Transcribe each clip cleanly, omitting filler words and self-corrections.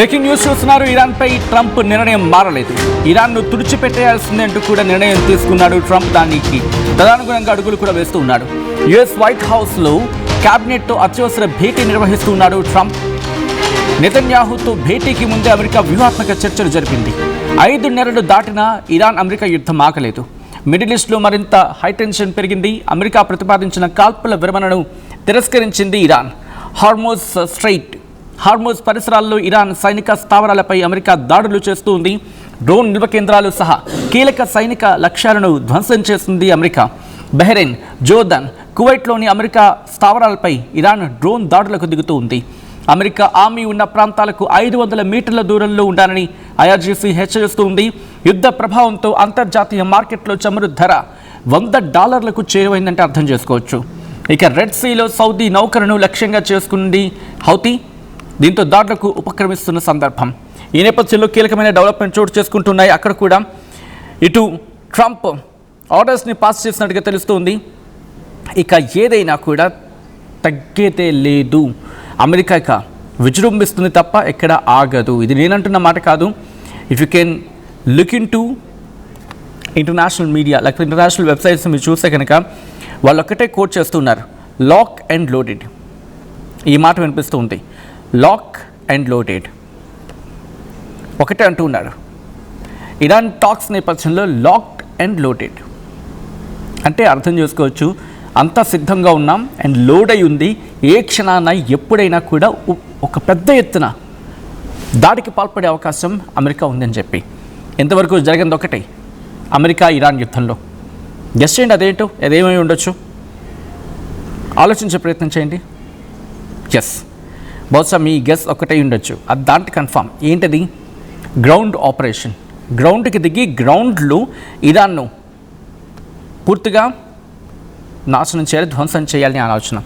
Breaking news చూస్తున్నారు. ఇరాన్పై Trump నిర్ణయం మారలేదు. ఇరాన్ను తుడిచిపెట్టేయాల్సిందే అంటూ కూడా నిర్ణయం తీసుకున్నాడు ట్రంప్. దానికి తదనుగుణంగా అడుగులు కూడా వేస్తూ ఉన్నాడు. యుఎస్ వైట్ హౌస్లో క్యాబినెట్తో అత్యవసర భేటీ నిర్వహిస్తున్నాడు ట్రంప్. నెతన్యాహుతో భేటీకి ముందే అమెరికా వ్యూహాత్మక చర్చలు జరిపింది. 5 నెలలు దాటినా ఇరాన్ అమెరికా యుద్ధం ఆగలేదు. మిడిల్ ఈస్ట్లో మరింత హైటెన్షన్ పెరిగింది. అమెరికా ప్రతిపాదించిన కాల్పుల విరమణను తిరస్కరించింది ఇరాన్. హార్మోజ్ పరిసరాల్లో ఇరాన్ సైనిక స్థావరాలపై అమెరికా దాడులు చేస్తూ ఉంది. డ్రోన్ నిల్వ కేంద్రాలు సహా కీలక సైనిక లక్ష్యాలను ధ్వంసం చేస్తుంది అమెరికా. బహ్రెయిన్, జోర్దాన్, కువైట్లోని అమెరికా స్థావరాలపై ఇరాన్ డ్రోన్ దాడులకు దిగుతూ ఉంది. అమెరికా ఆర్మీ ఉన్న ప్రాంతాలకు 500 మీటర్ల దూరంలో ఉండాలని ఐఆర్జీసీ హెచ్చరిస్తూ ఉంది. యుద్ధ ప్రభావంతో అంతర్జాతీయ మార్కెట్లో చమురు ధర $100కు చేరువైందంటే అర్థం చేసుకోవచ్చు. ఇక రెడ్ సీలో సౌదీ నౌకలను లక్ష్యంగా చేసుకుంది హౌతీ. దీంతో దాడులకు ఉపక్రమిస్తున్న సందర్భం. ఈ నేపథ్యంలో కీలకమైన డెవలప్మెంట్ చోటు చేసుకుంటున్నాయి. అక్కడ కూడా ఇటు ట్రంప్ ఆర్డర్స్ని పాస్ చేసినట్టుగా తెలుస్తుంది. ఇక ఏదైనా కూడా తగ్గేదే లేదు. అమెరికా ఇక విజృంభిస్తుంది తప్ప ఎక్కడ ఆగదు. ఇది నేనంటున్న మాట కాదు. If you can look in to international media లేకపోతే ఇంటర్నేషనల్ వెబ్సైట్స్ మీరు చూస్తే కనుక వాళ్ళు ఒక్కటే కోట్ చేస్తున్నారు, లాక్ అండ్ లోడెడ్. ఈ మాట వినిపిస్తూ ఉంది, లాక్ అండ్ లోడెడ్ ఒకటే అంటూ ఉన్నారు. ఇరాన్ టాక్స్ నేపథ్యంలో లాక్డ్ అండ్ లోడెడ్ అంటే అర్థం చేసుకోవచ్చు, అంతా సిద్ధంగా ఉన్నాం అండ్ లోడ్ అయి ఉంది. ఏ క్షణాన ఎప్పుడైనా కూడా ఒక పెద్ద ఎత్తున దాడికి పాల్పడే అవకాశం అమెరికా ఉందని చెప్పి. ఎంతవరకు జరిగింది ఒకటే, అమెరికా ఇరాన్ యుద్ధంలో. గెస్ చేయండి అదేంటో, అదేమై ఉండొచ్చు, ఆలోచించే ప్రయత్నం చేయండి. ఎస్, బహుశా మీ గెస్ ఒకటే ఉండొచ్చు. అది దాంట్లో కన్ఫామ్. ఏంటది? Ground operation. గ్రౌండ్కి దిగి గ్రౌండ్లో ఇరాన్ను పూర్తిగా నాశనం చేయాలి, ధ్వంసం చేయాలని ఆలోచన.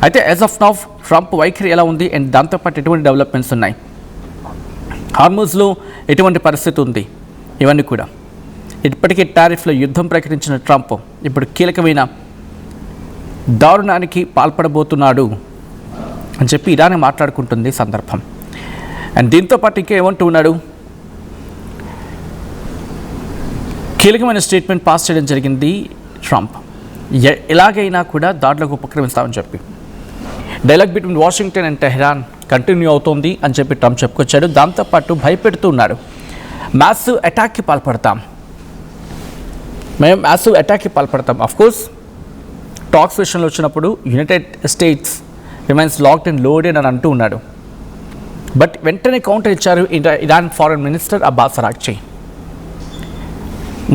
అయితే యాజ్ ఆఫ్ నౌ ట్రంప్ వైఖరి ఎలా ఉంది అండ్ దాంతోపాటు ఎటువంటి డెవలప్మెంట్స్ ఉన్నాయి, హార్మూజ్లో ఎటువంటి పరిస్థితి ఉంది, ఇవన్నీ కూడా. ఇప్పటికే టారిఫ్లో యుద్ధం ప్రకటించిన ట్రంప్ ఇప్పుడు కీలకమైన దారుణానికి పాల్పడబోతున్నాడు అని చెప్పి ఇరానే మాట్లాడుకుంటుంది సందర్భం. అండ్ దీంతోపాటు ఇంకా ఏమంటూ ఉన్నాడు, కీలకమైన స్టేట్మెంట్ పాస్ చేయడం జరిగింది ట్రంప్. ఎలాగైనా కూడా దాడులకు ఉపక్రమిస్తామని చెప్పి. Dialogue between Washington and Tehran continue అవుతోంది అని చెప్పి ట్రంప్ చెప్పుకొచ్చాడు. దాంతోపాటు భయపెడుతూ ఉన్నాడు, మ్యాసివ్ అటాక్కి పాల్పడతాం, మేము మ్యాసివ్ అటాక్కి పాల్పడతాం. అఫ్కోర్స్ టాక్స్ విషయంలో వచ్చినప్పుడు United states remains locked and loaded అని అంటూ ఉన్నాడు. బట్ వెంటనే కౌంటర్ ఇచ్చారు Iran foreign minister Abbas Araghchi.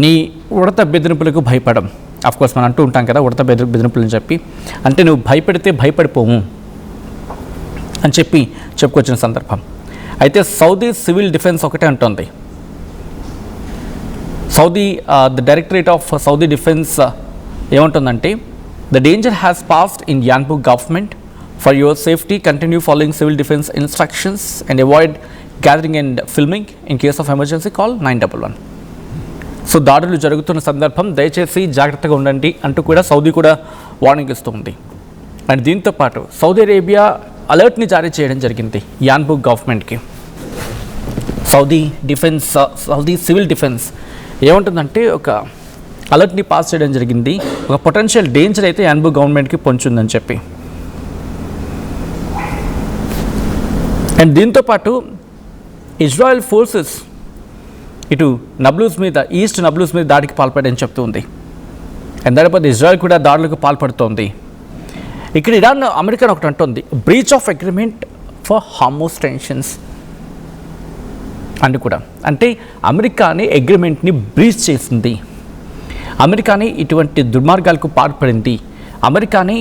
నీ ఉడత బెదిరింపులకు భయపడం. అఫ్కోర్స్ మనం అంటూ ఉంటాం కదా ఉడత బెదిరింపులు అని చెప్పి, అంటే నువ్వు భయపెడితే భయపడిపోము అని చెప్పి చెప్పుకొచ్చిన సందర్భం. అయితే సౌదీ సివిల్ డిఫెన్స్ ఒకటే అంటుంది. The directorate of Saudi defence ఏమంటుందంటే, the danger has passed in Yanbu government. For your safety continue following civil defence instructions and avoid gathering and filming in case of emergency call 911. So దాడులు జరుగుతున్న సందర్భం దయచేసి జాగ్రత్తగా ఉండండి అంటూ కూడా Saudi కూడా వార్నింగ్ ఇస్తుంది. అండ్ దీంతోపాటు సౌదీ అరేబియా అలర్ట్ని జారీ చేయడం జరిగింది యాన్బు గవర్నమెంట్కి. సౌదీ సివిల్ డిఫెన్స్ ఏమంటుందంటే ఒక అలర్ట్ని పాస్ చేయడం జరిగింది, ఒక పొటెన్షియల్ డేంజర్ అయితే యాన్బు గవర్నమెంట్కి పొంచుందని చెప్పి. అండ్ దీంతోపాటు ఇజ్రాయెల్ ఫోర్సెస్ ఇటు నబ్లూస్ మీద, ఈస్ట్ నబ్లూస్ మీద దాడికి పాల్పడని చెప్తుంది. అండ్ దానిపై ఇజ్రాయెల్ కూడా దాడులకు పాల్పడుతోంది. ఇక్కడ ఇరాన్ అమెరికా ఒకటి అంటుంది, breach of agreement for Hormuz tensions అని కూడా. అంటే అమెరికాని అగ్రిమెంట్ని బ్రీచ్ చేసింది, అమెరికాని ఇటువంటి దుర్మార్గాలకు పాల్పడింది, అమెరికాని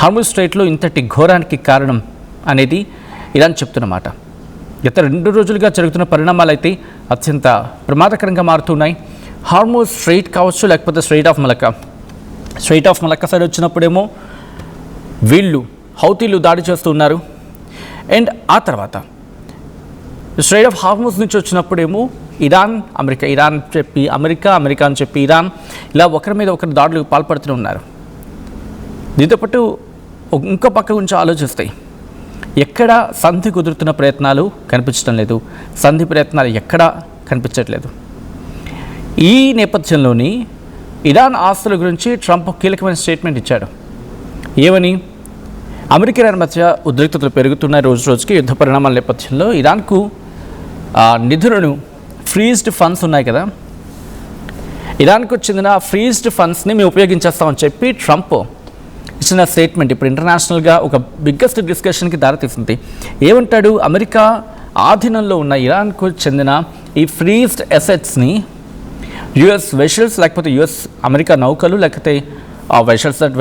హార్మోజ్ స్ట్రైట్లో ఇంతటి ఘోరానికి కారణం అనేది ఇరాన్ చెప్తున్నమాట. గత 2 రోజులుగా జరుగుతున్న పరిణామాలు అయితే అత్యంత ప్రమాదకరంగా మారుతున్నాయి. హార్మోజ్ స్ట్రైట్ కావచ్చు, లేకపోతే స్ట్రైట్ ఆఫ్ మలక్కా సైడ్ వచ్చినప్పుడేమో వీళ్ళు హౌతీలు దాడి చేస్తున్నారు. అండ్ ఆ తర్వాత స్ట్రైట్ ఆఫ్ హార్మోజ్ నుంచి వచ్చినప్పుడేమో అమెరికా అని చెప్పి ఇరాన్ ఇలా ఒకరి మీద ఒకరు దాడులకు పాల్పడుతూ ఉన్నారు. దీంతోపాటు ఇంకో పక్క గురించి ఆలోచిస్తాయి, ఎక్కడా సంధి కుదురుతున్న ప్రయత్నాలు కనిపించడం లేదు, సంధి ప్రయత్నాలు ఎక్కడా కనిపించట్లేదు. ఈ నేపథ్యంలోని ఇరాన్ ఆస్తుల గురించి ట్రంప్ కీలకమైన స్టేట్మెంట్ ఇచ్చాడు. ఏమని? అమెరికా ఇరాన్ మధ్య ఉద్రిక్తతలు పెరుగుతున్నాయి రోజు రోజుకి. యుద్ధ పరిణామాల నేపథ్యంలో ఇరాన్కు నిధులను ఫ్రీజ్డ్ ఫండ్స్ ఉన్నాయి కదా, ఇరాన్కు చెందిన ఫ్రీజ్డ్ ఫండ్స్ని మేము ఉపయోగించేస్తామని చెప్పి ట్రంప్ ఇచ్చిన స్టేట్మెంట్ ఇప్పుడు ఇంటర్నేషనల్గా ఒక బిగ్గెస్ట్ డిస్కషన్కి దారితీసింది. ఏమంటాడు? అమెరికా ఆధీనంలో ఉన్న ఇరాన్కు చెందిన ఈ ఫ్రీజ్డ్ అసెట్స్ని యుఎస్ వెషల్స్, లేకపోతే యుఎస్ అమెరికా నౌకలు, లేకపోతే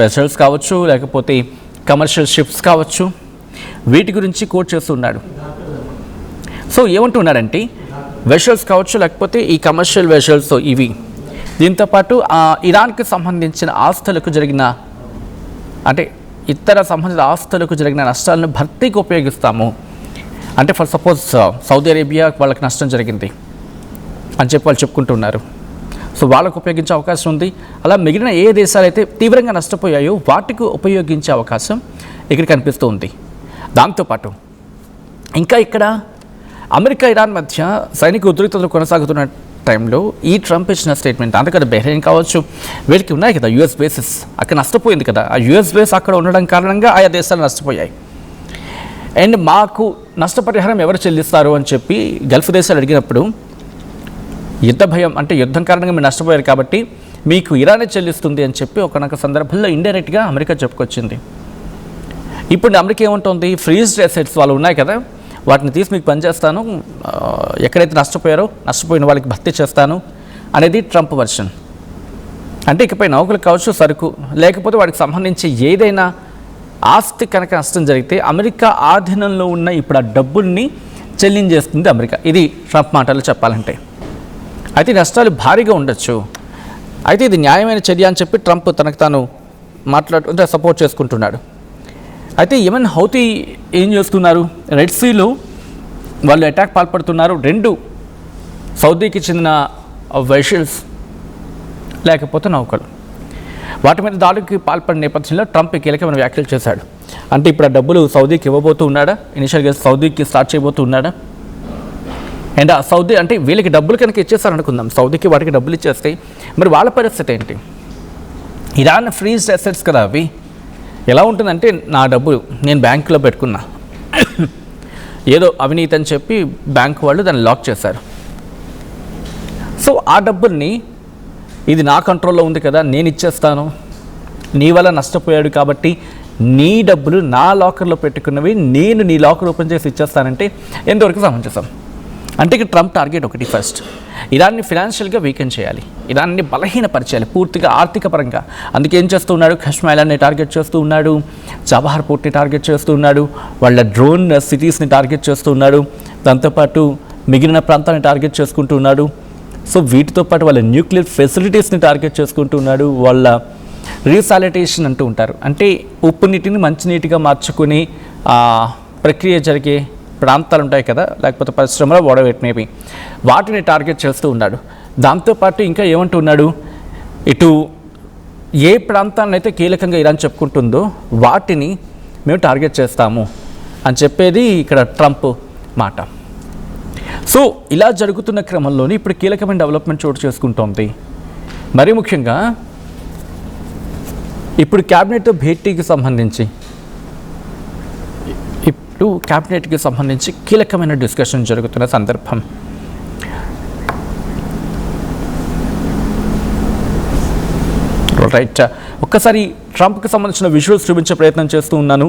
వెషల్స్ కావచ్చు, లేకపోతే కమర్షియల్ షిప్స్ కావచ్చు, వీటి గురించి కోట్ చేస్తున్నాడు. సో ఏమంటున్నాడంటే వెషల్స్ కావచ్చు, లేకపోతే ఈ కమర్షియల్ వెషల్స్ ఇవి, దీంతోపాటు ఇరాన్కి సంబంధించిన ఆస్తులకు జరిగిన అంటే ఇతర సంబంధిత ఆస్తులకు జరిగిన నష్టాలను భర్తీకి ఉపయోగిస్తాము. అంటే ఫర్ సపోజ్ సౌదీ అరేబియా వాళ్ళకి నష్టం జరిగింది అని చెప్పి వాళ్ళు చెప్పుకుంటున్నారు. సో వాళ్ళకు ఉపయోగించే అవకాశం ఉంది. అలా మిగిలిన ఏ దేశాలు అయితే తీవ్రంగా నష్టపోయాయో వాటికి ఉపయోగించే అవకాశం ఇక్కడ కనిపిస్తూ ఉంది. దాంతోపాటు ఇంకా ఇక్కడ అమెరికా ఇరాన్ మధ్య సైనిక ఉద్రిక్తతలు కొనసాగుతున్న టైంలో ఈ ట్రంప్ ఇచ్చిన స్టేట్మెంట్, అందుకని బెహ్రెయిన్ కావచ్చు, వీటికి ఉన్నాయి కదా యుఎస్ బేసెస్, అక్కడ నష్టపోయింది కదా, ఆ యుఎస్ బేస్ అక్కడ ఉండడం కారణంగా ఆయా దేశాలు నష్టపోయాయి. అండ్ మాకు నష్టపరిహారం ఎవరు చెల్లిస్తారు అని చెప్పి గల్ఫ్ దేశాలు అడిగినప్పుడు యుద్ధ భయం, అంటే యుద్ధం కారణంగా మీరు నష్టపోయారు కాబట్టి మీకు ఇరానే చెల్లిస్తుంది అని చెప్పి ఒకనొక సందర్భంలో ఇండైరెక్ట్గా అమెరికా చెప్పుకొచ్చింది. ఇప్పుడు అమెరికా ఏముంటుంది? ఫ్రీజ్డ్ అసెట్స్ వాళ్ళు ఉన్నాయి కదా, వాటిని తీసి మీకు పనిచేస్తాను, ఎక్కడైతే నష్టపోయిన వాళ్ళకి భర్తీ చేస్తాను అనేది ట్రంప్ వర్షన్. అంటే ఇకపై నౌకలు కావచ్చు, సరుకు, లేకపోతే వాటికి సంబంధించి ఏదైనా ఆస్తి కనుక నష్టం జరిగితే అమెరికా ఆధీనంలో ఉన్న ఇప్పుడు ఆ డబ్బుల్ని చెల్లించేస్తుంది అమెరికా. ఇది ట్రంప్ మాటలు చెప్పాలంటే. అయితే నష్టాలు భారీగా ఉండొచ్చు, అయితే ఇది న్యాయమైన చర్య అని చెప్పి ట్రంప్ తనకు తాను మాట్లాడుతుంటే సపోర్ట్ చేసుకుంటున్నాడు. అయితే యెమెన్ హౌతీ ఏం చేస్తున్నారు? రెడ్ సీలో వాళ్ళు అటాక్ పాల్పడుతున్నారు. 2 సౌదీకి చెందిన వెషల్స్ లేకపోతే నౌకలు, వాటి మీద దాడికి పాల్పడిన నేపథ్యంలో ట్రంప్ కీలకమైన వ్యాఖ్యలు చేశాడు. అంటే ఇప్పుడు ఆ డబ్బులు సౌదీకి ఇవ్వబోతూ ఉన్నాడా? ఇనిషియల్గా సౌదీకి స్టార్ట్ చేయబోతూ ఉన్నాడా? అండ్ ఆ సౌదీ అంటే వీళ్ళకి డబ్బులు కనుక ఇచ్చేస్తారనుకుందాం, సౌదీకి వాటికి డబ్బులు ఇచ్చేస్తే మరి వాళ్ళ పరిస్థితి ఏంటి? ఇరాన్ ఫ్రీజ్డ్ అసెట్స్ కదా అవి. ఎలా ఉంటుందంటే నా డబ్బులు నేను బ్యాంకులో పెట్టుకున్నా, ఏదో అవినీతి అని చెప్పి బ్యాంకు వాళ్ళు దాన్ని లాక్ చేశారు. సో ఆ డబ్బుల్ని ఇది నా కంట్రోల్లో ఉంది కదా, నేను ఇచ్చేస్తాను, నీ వల్ల నష్టపోయాడు కాబట్టి నీ డబ్బులు నా లాకర్లో పెట్టుకున్నవి నేను నీ లాకర్ ఓపెన్ చేసి ఇచ్చేస్తానంటే ఎంతవరకు సమంజసం? అంటే ఇక ట్రంప్ టార్గెట్ ఒకటి, ఫస్ట్ ఇరాన్ని ఫినాన్షియల్గా వీకెండ్ చేయాలి, ఇరాన్ని బలహీనపరచాలి పూర్తిగా ఆర్థిక పరంగా. అందుకే ఏం చేస్తూ ఉన్నాడు? కశ్మీర్ ఐలాండ్ని టార్గెట్ చేస్తూ ఉన్నాడు, చబహార్ పోర్ట్ని టార్గెట్ చేస్తూ ఉన్నాడు, వాళ్ళ డ్రోన్ సిటీస్ని టార్గెట్ చేస్తూ ఉన్నాడు, దాంతోపాటు మిగిలిన ప్రాంతాన్ని టార్గెట్ చేసుకుంటూ ఉన్నాడు. సో వీటితో పాటు వాళ్ళ న్యూక్లియర్ ఫెసిలిటీస్ని టార్గెట్ చేసుకుంటూ ఉన్నాడు. వాళ్ళ రీసాలిటేషన్ అంటూ ఉంటారు, అంటే ఉప్పు నీటిని మంచినీటిగా మార్చుకుని ప్రక్రియ జరిగే ప్రాంతాలు ఉంటాయి కదా, లేకపోతే పరిశ్రమలో ఓడబెట్టినవి, వాటిని టార్గెట్ చేస్తూ ఉన్నాడు. దాంతోపాటు ఇంకా ఏమంటున్నాడు? ఇటు ఏ ప్రాంతాలను అయితే కీలకంగా ఇరాన్ చెప్పుకుంటుందో వాటిని మేము టార్గెట్ చేస్తాము అని చెప్పేది ఇక్కడ ట్రంప్ మాట. సో ఇలా జరుగుతున్న క్రమంలోనే ఇప్పుడు కీలకమైన డెవలప్మెంట్ చోటు చేసుకుంటోంది. మరీ ముఖ్యంగా ఇప్పుడు క్యాబినెట్ భేటీకి సంబంధించి క్యాబినెట్కి సంబంధించి కీలకమైన డిస్కషన్ జరుగుతున్న సందర్భం. రైట్, ఒక్కసారి ట్రంప్కి సంబంధించిన విజువల్స్ చూపించే ప్రయత్నం చేస్తూ ఉన్నాను.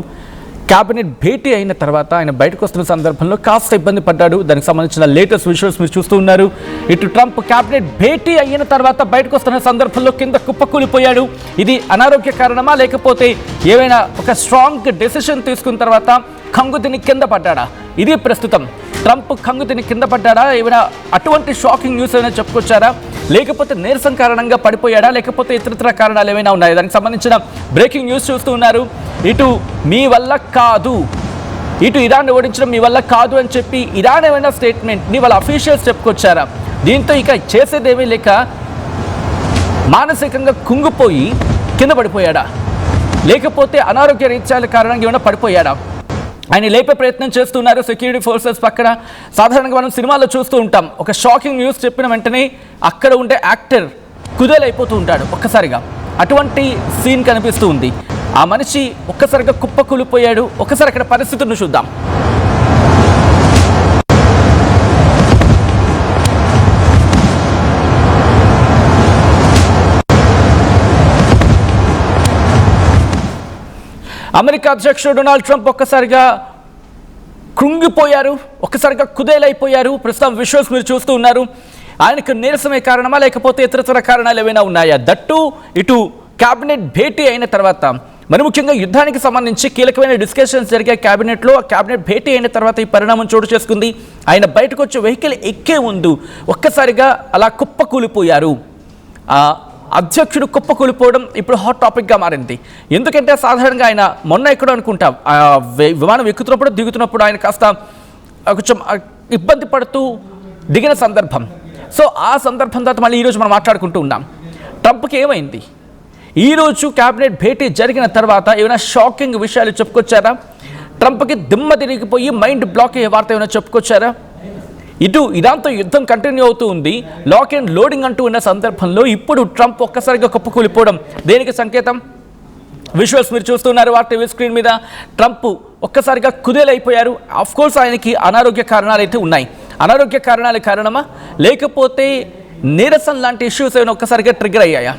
క్యాబినెట్ భేటీ అయిన తర్వాత ఆయన బయటకు వస్తున్న సందర్భంలో కాస్త ఇబ్బంది పడ్డాడు. దానికి సంబంధించిన లేటెస్ట్ విజువల్స్ మీరు చూస్తూ ఉన్నారు. ఇటు ట్రంప్ క్యాబినెట్ భేటీ అయిన తర్వాత బయటకు వస్తున్న సందర్భంలో కింద కుప్పకూలిపోయాడు. ఇది అనారోగ్య కారణమా, లేకపోతే ఏవైనా ఒక స్ట్రాంగ్ డెసిషన్ తీసుకున్న తర్వాత కంగుతిని కింద పడ్డాడా? ఇది ప్రస్తుతం. ట్రంప్ కంగుతిని కింద పడ్డాడా? ఏమైనా అటువంటి షాకింగ్ న్యూస్ ఏమైనా చెప్పుకొచ్చారా? లేకపోతే నీరసం కారణంగా పడిపోయాడా? లేకపోతే ఇతరత్ర కారణాలు ఏమైనా ఉన్నాయా? దానికి సంబంధించిన బ్రేకింగ్ న్యూస్ చూస్తూ ఉన్నారు. ఇటు మీ వల్ల కాదు, ఇటు ఇరాన్ ఓడించడం మీ వల్ల కాదు అని చెప్పి ఇరాన్ ఏమైనా స్టేట్మెంట్ని వాళ్ళ అఫీషియల్స్ చెప్పుకొచ్చారా? దీంతో ఇక చేసేదేమీ లేక మానసికంగా కుంగిపోయి కింద పడిపోయాడా? లేకపోతే అనారోగ్య రీత్యాల కారణంగా ఏమైనా పడిపోయాడా? ఆయన లేపే ప్రయత్నం చేస్తున్నారు సెక్యూరిటీ ఫోర్సెస్ పక్కన. సాధారణంగా మనం సినిమాల్లో చూస్తూ ఉంటాం, ఒక షాకింగ్ న్యూస్ చెప్పిన వెంటనే అక్కడ ఉండే యాక్టర్ కుదేలైపోతూ ఉంటాడు ఒక్కసారిగా. అటువంటి సీన్ కనిపిస్తూ ఉంది. ఆ మనిషి ఒక్కసారిగా కుప్పకూలిపోయాడు. ఒక్కసారి అక్కడ పరిస్థితులను చూద్దాం. అమెరికా అధ్యక్షుడు డొనాల్డ్ ట్రంప్ ఒక్కసారిగా కృంగిపోయారు, ఒక్కసారిగా కుదేలైపోయారు. ప్రస్తుతం విజువల్స్ మీరు చూస్తూ ఉన్నారు. ఆయనకు నీరసమే కారణమా లేకపోతే ఇతరతర కారణాలు ఏమైనా ఉన్నాయా? దట్టు ఇటు క్యాబినెట్ భేటీ అయిన తర్వాత, మరి ముఖ్యంగా యుద్ధానికి సంబంధించి కీలకమైన డిస్కషన్స్ జరిగే క్యాబినెట్లో. ఆ క్యాబినెట్ భేటీ అయిన తర్వాత ఈ పరిణామం చోటు చేసుకుంది. ఆయన బయటకు వచ్చే వెహికల్ ఎక్కే ముందు ఒక్కసారిగా అలా కుప్పకూలిపోయారు. అధ్యక్షుడు కుప్పకూలిపోవడం ఇప్పుడు హాట్ టాపిక్గా మారింది. ఎందుకంటే సాధారణంగా ఆయన మొన్న ఎక్కడో అనుకుంటా విమానం ఎక్కుతున్నప్పుడు దిగుతున్నప్పుడు ఆయన కాస్త కొంచెం ఇబ్బంది పడుతూ దిగిన సందర్భం. సో ఆ సందర్భం తర్వాత మళ్ళీ ఈరోజు మనం మాట్లాడుకుంటూ ఉన్నాం. ట్రంప్కి ఏమైంది? ఈరోజు క్యాబినెట్ భేటీ జరిగిన తర్వాత ఏమైనా షాకింగ్ విషయాలు చెప్పుకొచ్చారా? ట్రంప్కి దిమ్మ తిరిగిపోయి మైండ్ బ్లాక్ అయ్యే వార్త ఏమైనా చెప్పుకొచ్చారా? ఇటు ఇరాన్తో యుద్ధం కంటిన్యూ అవుతూ ఉంది, లాక్ అండ్ లోడింగ్ అంటూ ఉన్న సందర్భంలో ఇప్పుడు ట్రంప్ ఒక్కసారిగా కుప్పకూలిపోవడం దేనికి సంకేతం? విజువల్స్ మీరు చూస్తున్నారు టీవీ స్క్రీన్ మీద. ట్రంప్ ఒక్కసారిగా కుదేలైపోయారు. ఆఫ్ కోర్స్ ఆయనకి అనారోగ్య కారణాలు అయితే ఉన్నాయి. అనారోగ్య కారణాల కారణమా లేకపోతే నీరసం లాంటి ఇష్యూస్ ఏమైనా ఒక్కసారిగా ట్రిగ్గర్ అయ్యాయా?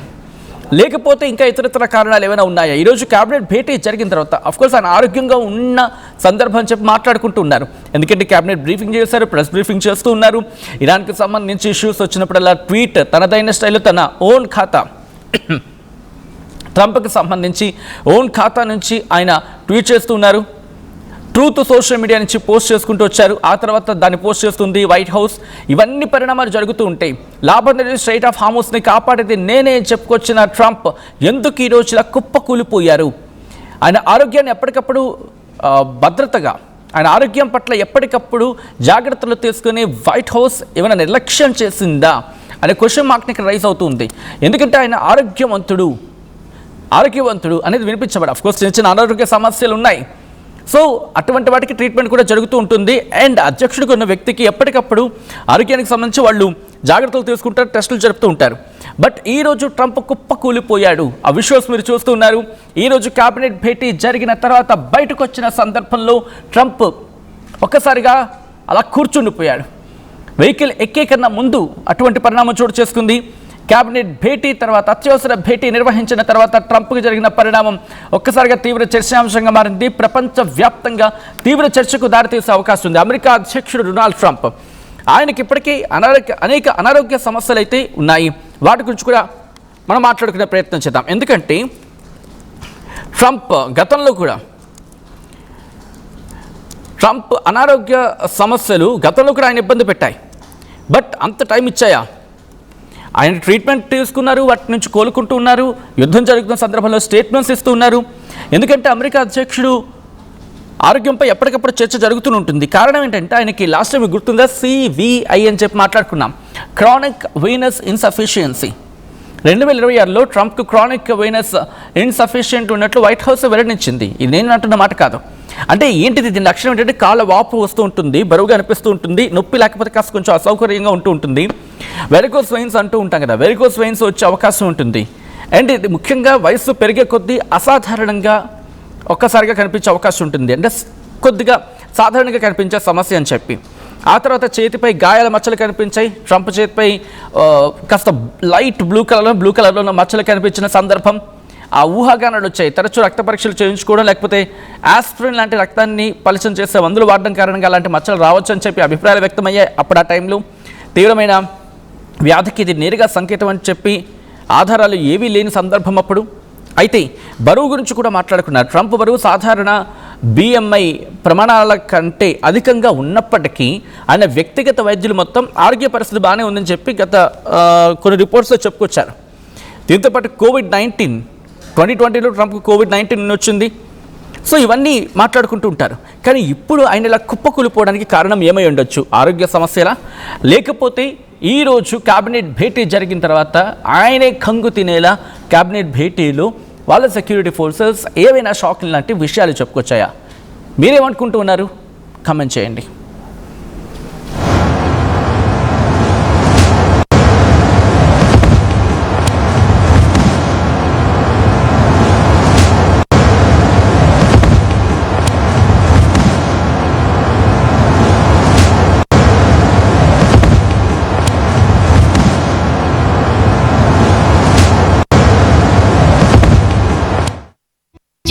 లేకపోతే ఇంకా ఇతరతర కారణాలు ఏమైనా ఉన్నాయా? ఈరోజు క్యాబినెట్ భేటీ జరిగిన తర్వాత అఫ్కోర్స్ ఆయన ఆరోగ్యంగా ఉన్న సందర్భం చెప్పి మాట్లాడుకుంటూ ఉన్నారు. ఎందుకంటే క్యాబినెట్ బ్రీఫింగ్ చేశారు, ప్రెస్ బ్రీఫింగ్ చేస్తూ ఉన్నారు. ఇరాన్కి సంబంధించి ఇష్యూస్ వచ్చినప్పుడల్లా ట్వీట్ తనదైన స్టైల్లో తన ఓన్ ఖాతా ట్రంప్కి సంబంధించి ఓన్ ఖాతా నుంచి ఆయన ట్వీట్ చేస్తూ ఉన్నారు. ట్రూత్ సోషల్ మీడియా నుంచి పోస్ట్ చేసుకుంటూ వచ్చారు. ఆ తర్వాత దాన్ని పోస్ట్ చేస్తుంది వైట్ హౌస్. ఇవన్నీ పరిణామాలు జరుగుతూ ఉంటాయి. లాభం అనేది స్ట్రైట్ ఆఫ్ హార్మోస్ని కాపాడేది నేనే చెప్పుకొచ్చిన ట్రంప్ ఎందుకు ఈరోజు ఇలా కుప్పకూలిపోయారు? ఆయన ఆరోగ్యాన్ని ఎప్పటికప్పుడు భద్రతగా, ఆయన ఆరోగ్యం పట్ల ఎప్పటికప్పుడు జాగ్రత్తలు తీసుకుని వైట్ హౌస్ ఏమైనా నిర్లక్ష్యం చేసిందా అనే క్వశ్చన్ మార్క్ని ఇక్కడ రైజ్ అవుతుంది. ఎందుకంటే ఆయన ఆరోగ్యవంతుడు అనేది వినిపించబడి అఫ్కోర్స్ చిన్న చిన్న అనారోగ్య సమస్యలు ఉన్నాయి. సో అటువంటి వాటికి ట్రీట్మెంట్ కూడా జరుగుతూ ఉంటుంది. అండ్ అధ్యక్షుడికి ఉన్న వ్యక్తికి ఎప్పటికప్పుడు ఆరోగ్యానికి సంబంధించి వాళ్ళు జాగ్రత్తలు తీసుకుంటారు, టెస్టులు జరుపుతూ ఉంటారు. బట్ ఈరోజు ట్రంప్ కుప్పకూలిపోయాడు. ఆ విజువల్స్ మీరు చూస్తున్నారు. ఈరోజు క్యాబినెట్ భేటీ జరిగిన తర్వాత బయటకు వచ్చిన సందర్భంలో ట్రంప్ ఒక్కసారిగా అలా కూర్చుండిపోయాడు. వెహికల్ ఎక్కే కన్నా ముందు అటువంటి పరిణామం చోటు చేసుకుంది. క్యాబినెట్ భేటీ తర్వాత, అత్యవసర భేటీ నిర్వహించిన తర్వాత ట్రంప్కి జరిగిన పరిణామం ఒక్కసారిగా తీవ్ర చర్చాంశంగా మారింది. ప్రపంచవ్యాప్తంగా తీవ్ర చర్చకు దారితీసే అవకాశం ఉంది. అమెరికా అధ్యక్షుడు డొనాల్డ్ ట్రంప్, ఆయనకి ఇప్పటికీ అనేక అనారోగ్య సమస్యలు అయితే ఉన్నాయి. వాటి గురించి కూడా మనం మాట్లాడుకునే ప్రయత్నం చేద్దాం. ఎందుకంటే ట్రంప్ అనారోగ్య సమస్యలు గతంలో కూడా ఆయన ఇబ్బంది పెట్టాయి. బట్ అంత టైం ఇచ్చాయా? ఆయన ట్రీట్మెంట్ తీసుకున్నారు, వాటి నుంచి కోలుకుంటూ ఉన్నారు. యుద్ధం జరుగుతున్న సందర్భంలో స్టేట్మెంట్స్ ఇస్తూ ఉన్నారు. ఎందుకంటే అమెరికా అధ్యక్షుడు ఆరోగ్యంపై ఎప్పటికప్పుడు చర్చ జరుగుతూ ఉంటుంది. కారణం ఏంటంటే ఆయనకి లాస్ట్ టైం గుర్తుందా, CVI అని చెప్పి మాట్లాడుకున్నాం, క్రానిక్ వీనస్ ఇన్సఫిషియన్సీ. 2026లో ట్రంప్కు క్రానిక్ వీనస్ ఇన్సఫిషియెంట్ ఉన్నట్లు వైట్ హౌస్ వెల్లడించింది. ఇది నేను అంటున్న మాట కాదు. అంటే ఏంటిది? దీని లక్షణం ఏంటంటే కాళ్ళ వాపు వస్తూ ఉంటుంది, బరువుగా అనిపిస్తూ ఉంటుంది, నొప్పి లేకపోతే కాస్త కొంచెం అసౌకర్యంగా ఉంటూ ఉంటుంది. వెరికోస్ వెయిన్స్ అంటూ ఉంటాం కదా, వెరికోస్ వెయిన్స్ వచ్చే అవకాశం ఉంటుంది. అండ్ ఇది ముఖ్యంగా వయస్సు పెరిగే కొద్దీ అసాధారణంగా ఒక్కసారిగా కనిపించే అవకాశం ఉంటుంది. అంటే కొద్దిగా సాధారణంగా కనిపించే సమస్య అని చెప్పి. ఆ తర్వాత చేతిపై గాయాల మచ్చలు కనిపించాయి. ట్రంప్ చేతిపై కాస్త లైట్ బ్లూ కలర్లో ఉన్న మచ్చలు కనిపించిన సందర్భం. ఆ ఊహాగానాలు వచ్చాయి. తరచూ రక్త పరీక్షలు చేయించుకోవడం, లేకపోతే ఆస్పిరిన్ లాంటి రక్తాన్ని పలిచం చేసే మందులు వాడడం కారణంగా అలాంటి మచ్చలు రావచ్చు అని చెప్పి అభిప్రాయాలు వ్యక్తమయ్యాయి. అప్పుడు ఆ టైంలో తీవ్రమైన వ్యాధికి ఇది నేరుగా సంకేతం అని చెప్పి ఆధారాలు ఏవీ లేని సందర్భం అప్పుడు. అయితే బరువు గురించి కూడా మాట్లాడుకున్నారు. ట్రంప్ బరువు సాధారణ BMI ప్రమాణాల కంటే అధికంగా ఉన్నప్పటికీ ఆయన వ్యక్తిగత వైద్యులు మొత్తం ఆరోగ్య పరిస్థితి బాగానే ఉందని చెప్పి గత కొన్ని రిపోర్ట్స్లో చెప్పుకొచ్చారు. దీంతోపాటు COVID-19 2020లో ట్రంప్కు COVID-19 వచ్చింది. సో ఇవన్నీ మాట్లాడుకుంటూ ఉంటారు. కానీ ఇప్పుడు ఆయన ఇలా కుప్పకూలిపోవడానికి కారణం ఏమై ఉండొచ్చు? ఆరోగ్య సమస్యలా, లేకపోతే ఈరోజు క్యాబినెట్ భేటీ జరిగిన తర్వాత ఆయనే కంగు తినేలా క్యాబినెట్ భేటీలో వాళ్ళ సెక్యూరిటీ ఫోర్సెస్ ఏవైనా షాక్ లాంటి విషయాలు చెప్పుకొచ్చాయా? మీరేమనుకుంటూ ఉన్నారు? కామెంట్ చేయండి.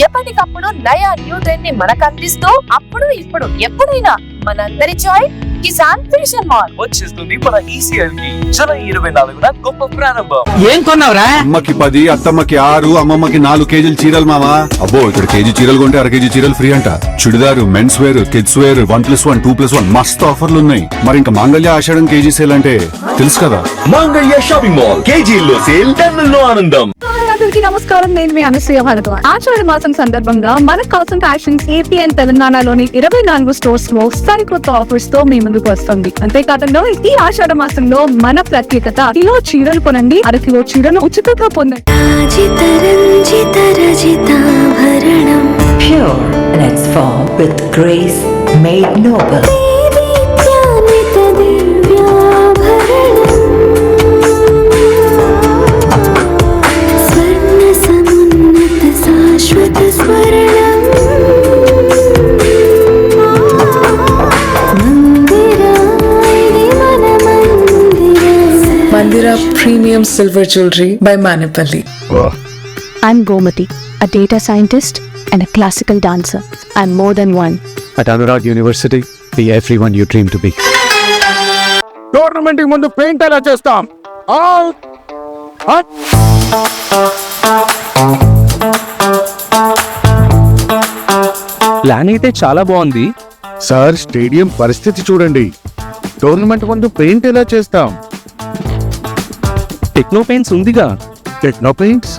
ఎప్పటికప్పుడు నయా న్యూ ట్రెండ్ ని మనకు అందిస్తూ అప్పుడు ఇప్పుడు ఎప్పుడైనా మనందరి చాయిస్ కిసాన్ ఫ్యాషన్ మాల్ వచ్చేస్తుంది మన ఈసీఎల్ కి జూలై 24న గొప్ప ప్రారంభం. ఏం కొన్నావురా? అమ్మకి 10, అత్తమ్మకి 6, అమ్మమ్మకి 4 కేజీలు చీరలు మామా. అబ్బో ఇక్కడ కేజీ చీరలు కొంటే అర కేజీ చీరలు ఫ్రీ అంట. Churidar, men's wear, kids wear 1+1, 2+1 మస్తు ఆఫర్లు ఉన్నాయి. మరి ఇంకా మాంగళ్య ఆషాఢం కేజీ సేల్ అంటే తెలుసు కదా. మాంగళ్య షాపింగ్ మాల్ కేజీల్లో సేల్, టన్నుల్లో ఆనందం. అందరికీ నమస్కారం. నేను మీ అనసూయ భారద్వాజ్. ఆషాఢ మాసం సందర్భంగా మన కాసం ఫ్యాషన్స్ ఏపీ అండ్ తెలంగాణలోని 24 స్టోర్స్ లో సరికొత్త ఆఫర్స్ తో మీ ముందుకు వస్తుంది. అంతేకాకుండా ఈ ఆషాఢ మాసంలో మన ప్రత్యేకత కిలో చీరలు కొనండి, అర కిలో చీరలు ఉచితంగా పొందండి. Pure in its form with grace made noble. Mandira Premium Silver Jewelry by Manipali. I'm Gomati, a data scientist and a classical dancer. I'm more than one. At Anurag University, be everyone you dream to be. Tournament కి ముందు paint ఎలా చేస్తాం? Plan అయితే చాలా బాగుంది sir stadium పరిస్థితి చూడండి. Tournament ముందు పెయింట్ ఎలా చేస్తాం? టెక్నో పెయింట్స్ ఉందిగా. Techno paints,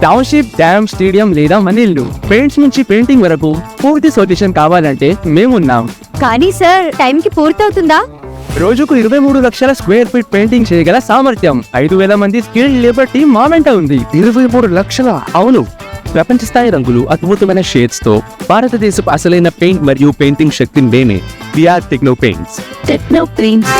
township, dam, stadium లేదా మనీళ్లు పెయింట్స్ నుంచి పెయింటింగ్ వరకు పూర్తి సొల్యూషన్ కావాలంటే మేమున్నాం. కానీ సార్, టైం కి పూర్తవుతుందా? రోజుకు 23 లక్షల స్క్వేర్ ఫీట్ పెయింటింగ్ చేయగల సామర్థ్యం, 5,000 మంది స్కిల్డ్ లేబర్ టీమ్ మా వెంట ఉంది. 23 లక్షల? అవును, ప్రపంచ స్థాయి రంగులు, అద్భుతమైన షేడ్స్ తో భారతదేశపు అసలైన పెయింట్ మరియు పెయింటింగ్ శక్తిని మేమే. VR techno paints. Techno paints.